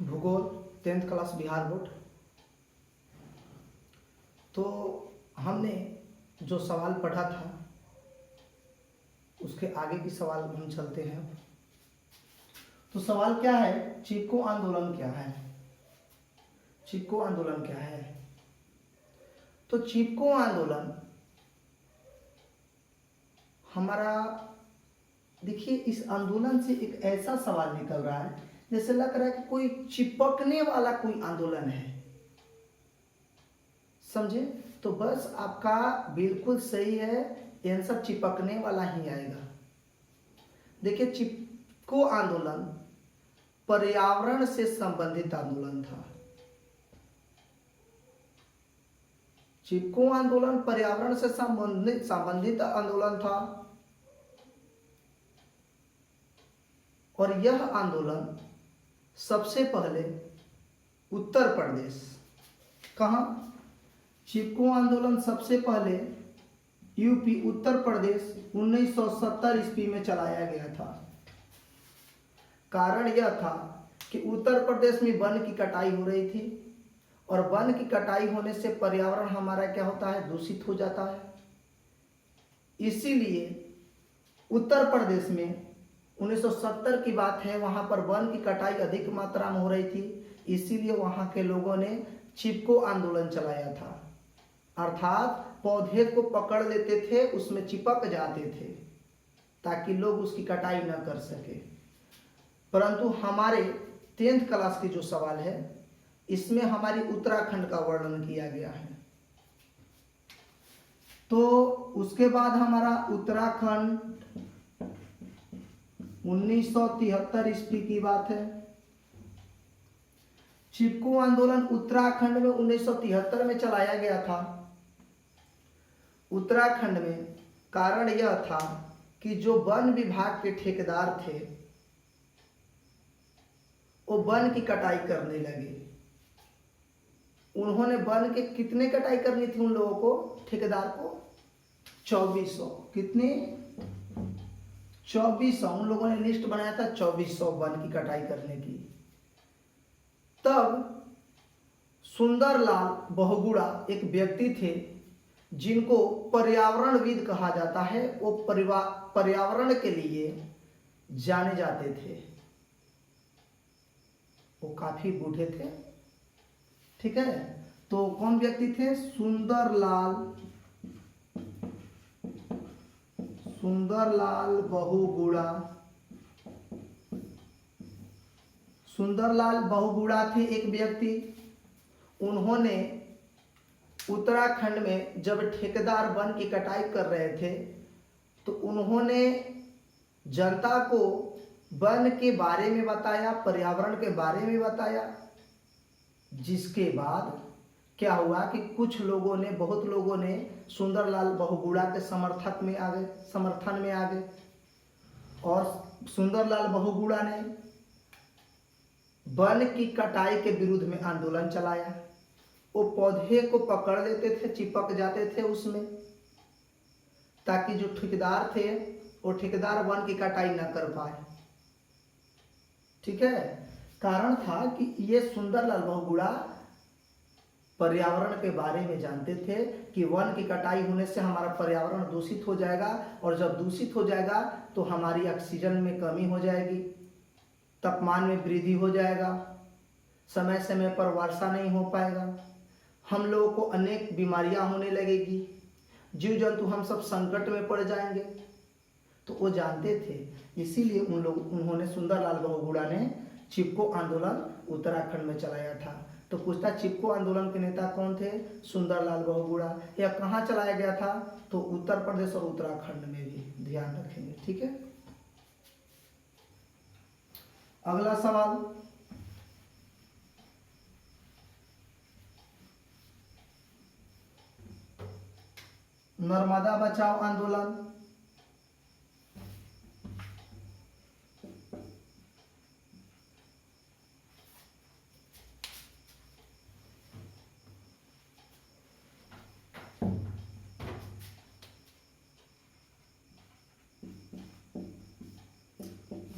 भूगोल 10th class Bihar board. तो हमने जो सवाल पढ़ा था उसके आगे की सवाल हम चलते हैं। तो सवाल क्या है, चिपको आंदोलन क्या है? चिपको आंदोलन क्या है? तो चिपको आंदोलन हमारा, देखिए इस आंदोलन से एक ऐसा सवाल निकल रहा है जैसे लग रहा है कि कोई चिपकने वाला कोई आंदोलन है, समझे? तो बस आपका बिल्कुल सही है, आंसर चिपकने वाला ही आएगा। देखिए चिपको आंदोलन पर्यावरण से संबंधित आंदोलन था। चिपको आंदोलन पर्यावरण से संबंधित आंदोलन था और यह आंदोलन सबसे पहले उत्तर प्रदेश, कहाँ? चिपको आंदोलन सबसे पहले यूपी उत्तर प्रदेश 1970 ईस्वी में चलाया गया था। कारण यह था कि उत्तर प्रदेश में वन की कटाई हो रही थी और वन की कटाई होने से पर्यावरण हमारा क्या होता है, दूषित हो जाता है। इसीलिए उत्तर प्रदेश में 1970 की बात है, वहां पर वन की कटाई अधिक मात्रा में हो रही थी, इसीलिए वहां के लोगों ने चिपको आंदोलन चलाया था। अर्थात पौधे को पकड़ लेते थे, उसमें चिपक जाते थे ताकि लोग उसकी कटाई न कर सके। परंतु हमारे 10th क्लास की जो सवाल है इसमें हमारी उत्तराखंड का वर्णन किया गया है। तो उसके बाद हमारा उत्तराखंड 1973 ईस्वी की बात है। चिपको आंदोलन उत्तराखंड में 1973 में चलाया गया था। उत्तराखंड में कारण यह था कि जो वन विभाग के ठेकेदार थे वो वन की कटाई करने लगे। उन्होंने वन के कितने कटाई करनी थी उन लोगों को, ठेकेदार को? 2400। कितने? 2400। उन लोगों ने लिस्ट बनाया था 2400 वन की कटाई करने की। तब सुंदरलाल बहुगुणा एक व्यक्ति थे जिनको पर्यावरणविद कहा जाता है। वो पर्यावरण के लिए जाने जाते थे। वो काफी बूढ़े थे, ठीक है? तो कौन व्यक्ति थे? सुंदरलाल बहुगुणा। सुंदरलाल बहुगुणा थे एक व्यक्ति। उन्होंने उत्तराखंड में जब ठेकेदार वन की कटाई कर रहे थे तो उन्होंने जनता को वन के बारे में बताया, पर्यावरण के बारे में बताया। जिसके बाद क्या हुआ कि कुछ लोगों ने, बहुत लोगों ने सुंदरलाल बहुगुणा के समर्थन में आ गए और सुंदरलाल बहुगुणा ने वन की कटाई के विरुद्ध में आंदोलन चलाया। वो पौधे को पकड़ लेते थे, चिपक जाते थे उसमें, ताकि जो ठेकेदार थे वो ठेकेदार वन की कटाई न कर पाए, ठीक है? कारण था कि ये सुंदरलाल बहुगुणा पर्यावरण के बारे में जानते थे कि वन की कटाई होने से हमारा पर्यावरण दूषित हो जाएगा और जब दूषित हो जाएगा तो हमारी ऑक्सीजन में कमी हो जाएगी, तापमान में वृद्धि हो जाएगा, समय समय पर वर्षा नहीं हो पाएगा, हम लोगों को अनेक बीमारियां होने लगेगी, जीव जंतु हम सब संकट में पड़ जाएंगे। तो वो जानते थे, इसीलिए उन्होंने सुंदरलाल बहुगुणा ने चिपको आंदोलन उत्तराखंड में चलाया था। तो पूछता चिपको आंदोलन के नेता कौन थे? सुंदरलाल बहुगुणा। यह कहाँ चलाया गया था? तो उत्तर प्रदेश और उत्तराखंड में भी, ध्यान रखेंगे, ठीक है? अगला सवाल, नर्मदा बचाओ आंदोलन।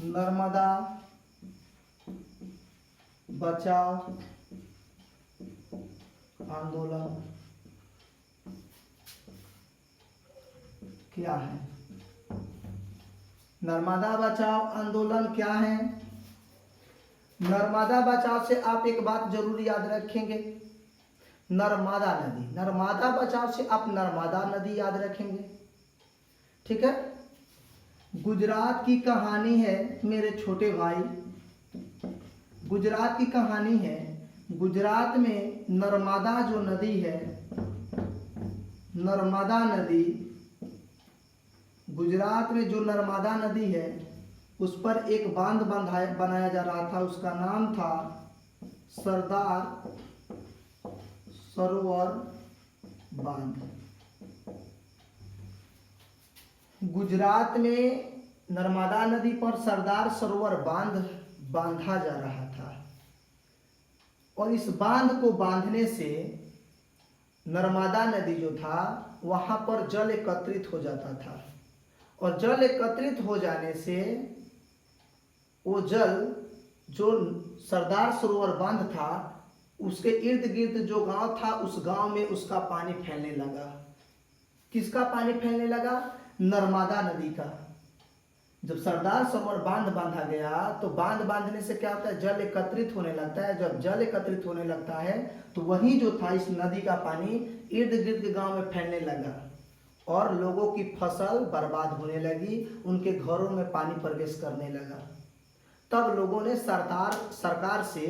नर्मदा बचाओ आंदोलन क्या है? नर्मदा बचाओ आंदोलन क्या है? नर्मदा बचाओ से आप एक बात जरूर याद रखेंगे, नर्मदा नदी। नर्मदा बचाओ से आप नर्मदा नदी याद रखेंगे, ठीक है। गुजरात की कहानी है मेरे छोटे भाई, गुजरात की कहानी है। गुजरात में नर्मदा जो नदी है, नर्मदा नदी, गुजरात में जो नर्मदा नदी है उस पर एक बांध बनाया जा रहा था, उसका नाम था सरदार सरोवर बांध। गुजरात में नर्मदा नदी पर सरदार सरोवर बांध बांधा जा रहा था और इस बांध को बांधने से नर्मदा नदी जो था वहां पर जल एकत्रित हो जाता था और जल एकत्रित हो जाने से वो जल जो सरदार सरोवर बांध था उसके इर्द गिर्द जो गांव था उस गांव में उसका पानी फैलने लगा। किसका पानी फैलने लगा? नर्मदा नदी का। जब सरदार सरोवर बांध बांधा गया तो बांध बांधने से क्या होता है? जल एकत्रित होने लगता है। जब जल एकत्रित होने लगता है तो वही जो था इस नदी का पानी इर्द गिर्द के गांव में फैलने लगा और लोगों की फसल बर्बाद होने लगी, उनके घरों में पानी प्रवेश करने लगा। तब लोगों ने सरकार से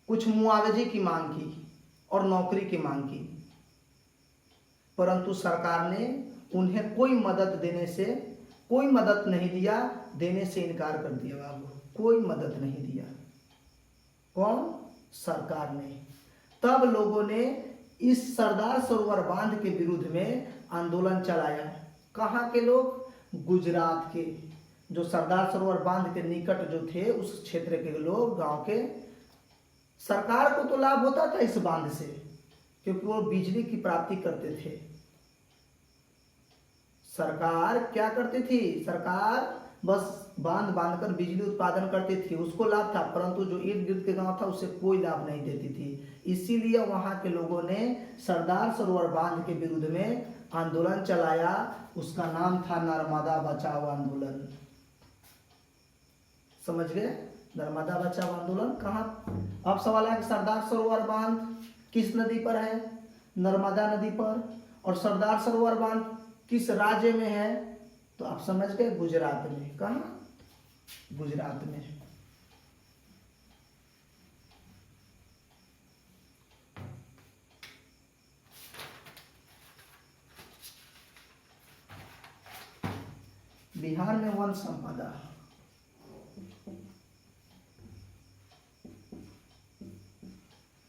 कुछ मुआवजे की मांग की और नौकरी की मांग की, परंतु सरकार ने उन्हें कोई मदद नहीं दिया, देने से इनकार कर दिया। बाबू, कोई मदद नहीं दिया। कौन? सरकार ने। तब लोगों ने इस सरदार सरोवर बांध के विरुद्ध में आंदोलन चलाया। कहाँ के लोग? गुजरात के, जो सरदार सरोवर बांध के निकट जो थे उस क्षेत्र के लोग, गांव के। सरकार को तो लाभ होता था इस बांध से क्योंकि वो बिजली की प्राप्ति करते थे। सरकार क्या करती थी? सरकार बस बांध बांधकर बिजली उत्पादन करती थी, उसको लाभ था, परंतु जो इर्द गिर्द के गांव था उसे कोई लाभ नहीं देती थी। इसीलिए वहां के लोगों ने सरदार सरोवर बांध के विरुद्ध में आंदोलन चलाया। उसका नाम था नर्मदा बचाओ आंदोलन। समझ गए? नर्मदा बचाओ आंदोलन। कहाँ? अब सवाल है कि सरदार सरोवर बांध किस नदी पर है? नर्मदा नदी पर। और सरदार सरोवर बांध किस राज्य में है? तो आप समझ गए, गुजरात में। कहाँ? गुजरात में। बिहार में वन संपदा,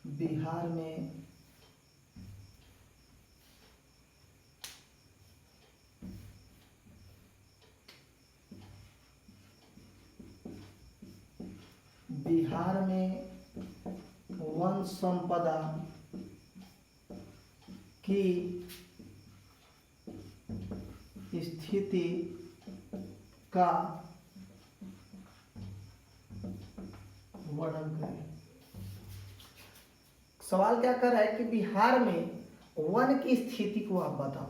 बिहार में वन संपदा की स्थिति का वर्णन करें। सवाल क्या कर रहा है कि बिहार में वन की स्थिति को आप बताओ।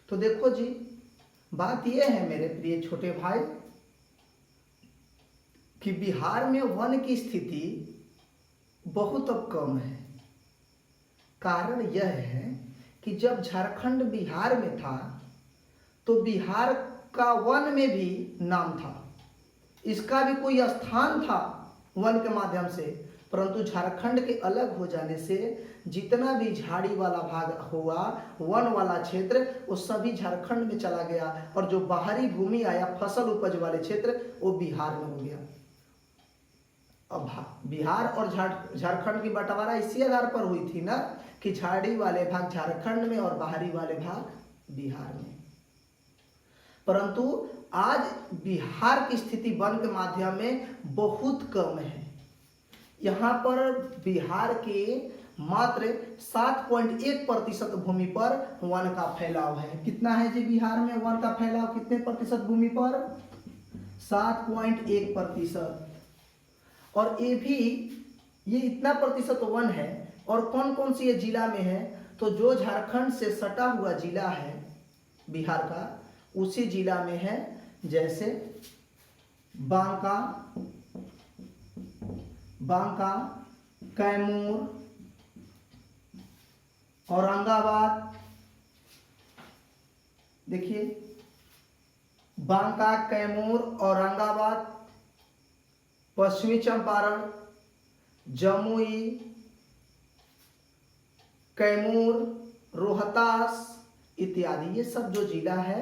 तो देखो जी, बात यह है मेरे प्रिय छोटे भाई कि बिहार में वन की स्थिति बहुत अब कम है। कारण यह है कि जब झारखंड बिहार में था तो बिहार का वन में भी नाम था, इसका भी कोई स्थान था वन के माध्यम से, परंतु झारखंड के अलग हो जाने से जितना भी झाड़ी वाला भाग हुआ, वन वाला क्षेत्र, वो सभी झारखंड में चला गया और जो बाहरी भूमि आया फसल उपज वाले क्षेत्र वो बिहार में हो गया। अब बिहार और झारखंड की बंटवारा इसी आधार पर हुई थी ना कि झाड़ी वाले भाग झारखंड में और बाहरी वाले भाग बिहार में। परंतु आज बिहार की स्थिति वन के माध्यम में बहुत कम है। यहाँ पर बिहार के मात्र 7.1% भूमि पर वन का फैलाव है। कितना है जी बिहार में वन का फैलाव? कितने प्रतिशत भूमि पर? 7.1%। और ये इतना प्रतिशत वन है। और कौन कौन सी ये जिला में है, तो जो झारखंड से सटा हुआ जिला है बिहार का, उसी जिला में है। जैसे बांका, कैमूर, औरंगाबाद। देखिए बांका, कैमूर, औरंगाबाद, पश्चिमी चंपारण, जमुई, कैमूर, रोहतास इत्यादि, ये सब जो जिला है,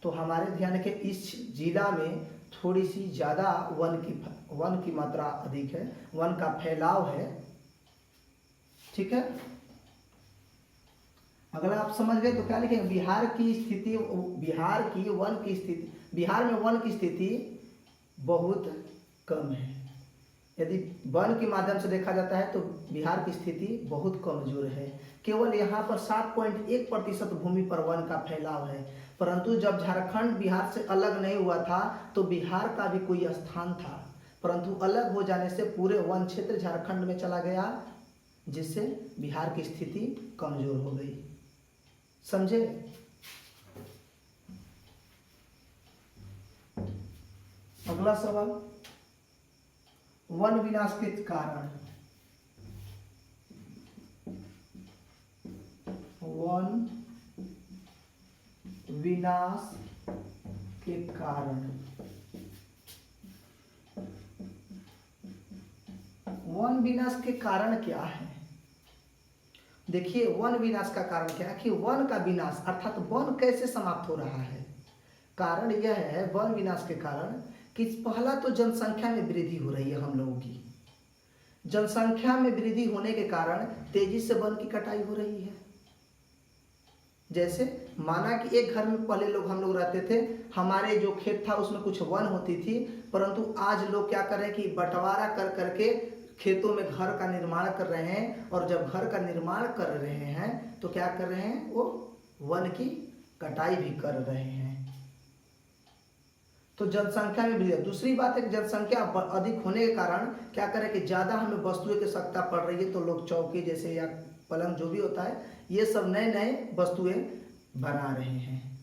तो हमारे ध्यान के इस जिला में थोड़ी सी ज़्यादा वन की मात्रा अधिक है, वन का फैलाव है। ठीक है, अगर आप समझ गए तो क्या लिखेंगे, बिहार में वन की स्थिति बहुत कम है। यदि वन के माध्यम से देखा जाता है तो बिहार की स्थिति बहुत कमजोर है। केवल यहाँ पर 7.1% भूमि पर वन का फैलाव है। परंतु जब झारखंड बिहार से अलग नहीं हुआ था तो बिहार का भी कोई स्थान था, परंतु अलग हो जाने से पूरे वन क्षेत्र झारखंड में चला गया, जिससे बिहार की स्थिति कमजोर हो गई। समझे? अगला सवाल, वन विनाश के कारण। वन विनाश के कारण। वन विनाश के कारण क्या है? देखिए वन विनाश का कारण क्या है कि वन का विनाश अर्थात वन कैसे समाप्त हो रहा है। कारण यह है वन विनाश के कारण कि पहला तो जनसंख्या में वृद्धि हो रही है। हम लोगों की जनसंख्या में वृद्धि होने के कारण तेजी से वन की कटाई हो रही है। जैसे माना कि एक घर में पहले हम लोग रहते थे, हमारे जो खेत था उसमें कुछ वन होती थी, परंतु आज लोग क्या कर रहे हैं कि बंटवारा कर करके खेतों में घर का निर्माण कर रहे हैं। और जब घर का निर्माण कर रहे हैं तो क्या कर रहे हैं, वो वन की कटाई भी कर रहे हैं। तो जनसंख्या में वृद्धि। दूसरी बात है कि जनसंख्या अधिक होने के कारण क्या करें कि ज़्यादा हमें वस्तुओं की आवश्यकता पड़ रही है, तो लोग चौकी जैसे या पलंग जो भी होता है, ये सब नए नए वस्तुएं बना रहे हैं।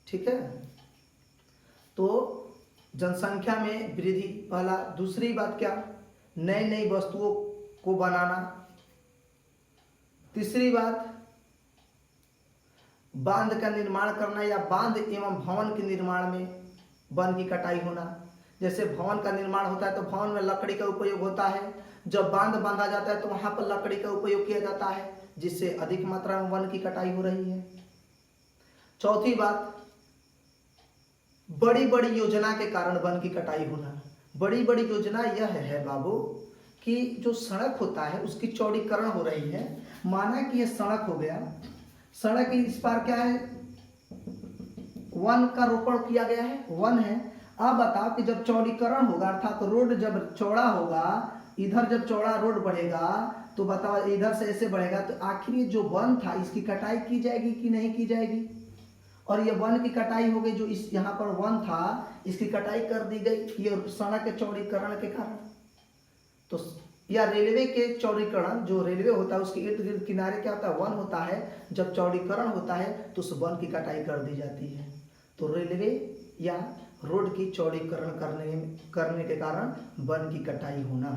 ठीक है, तो जनसंख्या में वृद्धि पहला। दूसरी बात क्या, नई नई वस्तुओं को बनाना। तीसरी बात, बांध का निर्माण करना या बांध एवं भवन के निर्माण में वन की कटाई होना। जैसे भवन का निर्माण होता है तो भवन में लकड़ी का उपयोग होता है, जब बांध बांधा जाता है तो वहां पर लकड़ी का उपयोग किया जाता है, जिससे अधिक मात्रा में वन की कटाई हो रही है। चौथी बात, बड़ी बड़ी योजना के कारण वन की कटाई होना। बड़ी बड़ी योजना यह है बाबू कि जो सड़क होता है उसकी चौड़ीकरण हो रही है। माना कि यह सड़क हो गया, सड़क के इस पार क्या है, वन का रोपण किया गया है, वन है। अब बताओ कि जब चौड़ीकरण होगा अर्थात तो रोड जब चौड़ा होगा, इधर जब चौड़ा रोड बढ़ेगा तो बताओ इधर से ऐसे बढ़ेगा, तो आखिर ये जो वन था इसकी कटाई की जाएगी कि नहीं की जाएगी। और ये वन की कटाई हो गई, जो इस यहाँ पर वन था इसकी कटाई कर दी गई, ये सड़क के चौड़ीकरण के कारण। तो या रेलवे के चौड़ीकरण, जो रेलवे होता है उसके इर्द गिर्द किनारे क्या होता है, वन होता है। जब चौड़ीकरण होता है तो उस वन की कटाई कर दी जाती है। तो रेलवे या रोड की चौड़ीकरण करने के कारण वन की कटाई होना।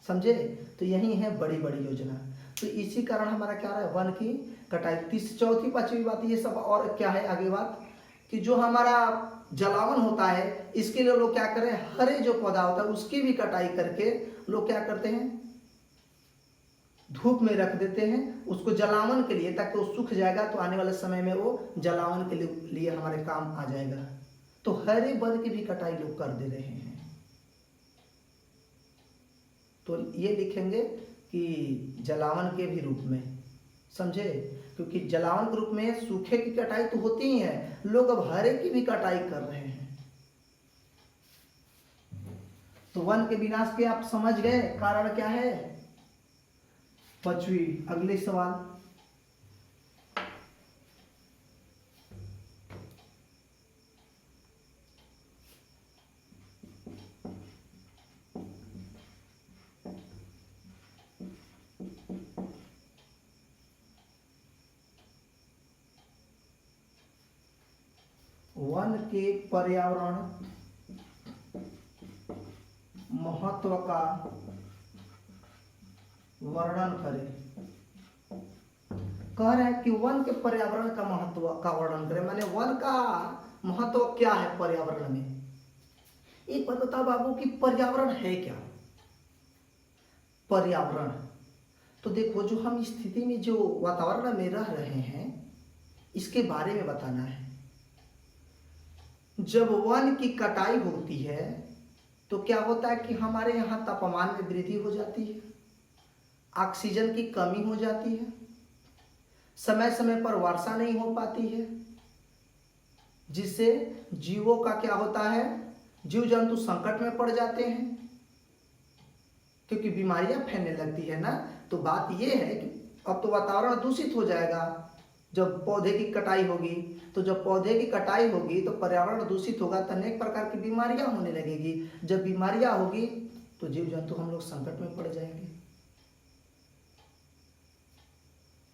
समझे? तो यही है बड़ी बड़ी योजना। तो इसी कारण हमारा क्या रहा है, वन की कटाई। चौथी पांचवी बात ये सब। और क्या है आगे बात कि जो हमारा जलावन होता है, इसके लिए लोग क्या करें, हरे जो पौधा होता है उसकी भी कटाई करके लोग क्या करते हैं, धूप में रख देते हैं उसको जलावन के लिए, ताकि वो सूख जाएगा तो आने वाले समय में वो जलावन के लिए हमारे काम आ जाएगा। तो हरे वन की भी कटाई लोग कर दे रहे हैं। तो ये लिखेंगे कि जलावन के भी रूप में। समझे? क्योंकि जलावन के रूप में सूखे की कटाई तो होती ही है, लोग अब हरे की भी कटाई कर रहे हैं। तो वन के विनाश के आप समझ गए कारण क्या है। पांचवी, अगले सवाल, वन के पर्यावरण महत्व का वर्णन करें। कह रहे हैं कि वन के पर्यावरण का महत्व का वर्णन करें, माने वन का महत्व क्या है पर्यावरण में। एक बात बताओ बाबू कि पर्यावरण है क्या। पर्यावरण तो देखो, जो हम स्थिति में जो वातावरण में रह रहे हैं इसके बारे में बताना है। जब वन की कटाई होती है तो क्या होता है कि हमारे यहाँ तापमान में वृद्धि हो जाती है, ऑक्सीजन की कमी हो जाती है, समय समय पर वर्षा नहीं हो पाती है, जिससे जीवों का क्या होता है, जीव जंतु संकट में पड़ जाते हैं क्योंकि बीमारियां फैलने लगती है ना। तो बात यह है कि अब तो वातावरण दूषित हो जाएगा जब पौधे की कटाई होगी। तो जब पौधे की कटाई होगी तो पर्यावरण दूषित होगा तो अनेक प्रकार की बीमारियां होने लगेगी। जब बीमारियां होगी तो जीव जंतु हम लोग संकट में पड़ जाएंगे।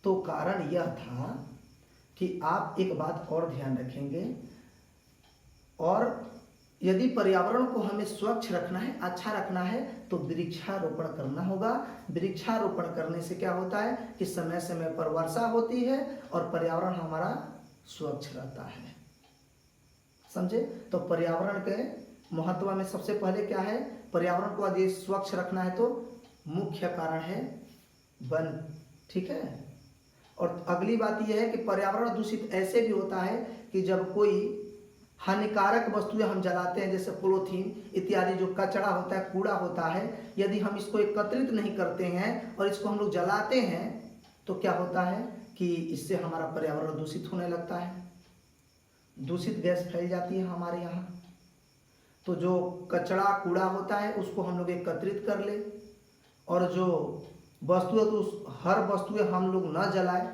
तो कारण यह था कि आप एक बात और ध्यान रखेंगे, और यदि पर्यावरण को हमें स्वच्छ रखना है, अच्छा रखना है, तो वृक्षारोपण करना होगा। वृक्षारोपण करने से क्या होता है कि समय समय पर वर्षा होती है और पर्यावरण हमारा स्वच्छ रहता है। समझे। तो पर्यावरण के महत्व में सबसे पहले क्या है, पर्यावरण को यदि स्वच्छ रखना है तो मुख्य कारण है वन। ठीक है। और अगली बात यह है कि पर्यावरण दूषित ऐसे भी होता है कि जब कोई हानिकारक वस्तुएं हम जलाते हैं, जैसे पॉलीथीन इत्यादि जो कचरा होता है, कूड़ा होता है, यदि हम इसको एकत्रित नहीं करते हैं और इसको हम लोग जलाते हैं तो क्या होता है कि इससे हमारा पर्यावरण दूषित होने लगता है, दूषित गैस फैल जाती है हमारे यहाँ। तो जो कचरा कूड़ा होता है उसको हम लोग एकत्रित कर ले, और जो वस्तुएं तो हर वस्तुएं हम लोग न जलाएं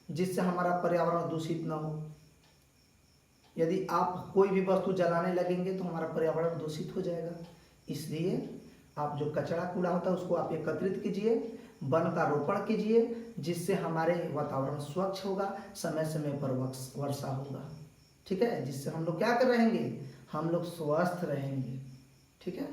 जिससे हमारा पर्यावरण दूषित न हो। यदि आप कोई भी वस्तु जलाने लगेंगे तो हमारा पर्यावरण दूषित हो जाएगा। इसलिए आप जो कचरा कूड़ा होता है उसको आप एकत्रित कीजिए, वन का रोपण कीजिए, जिससे हमारे वातावरण स्वच्छ होगा, समय समय पर वर्षा होगा। ठीक है। जिससे हम लोग क्या कर रहेंगे, हम लोग स्वस्थ रहेंगे। ठीक है।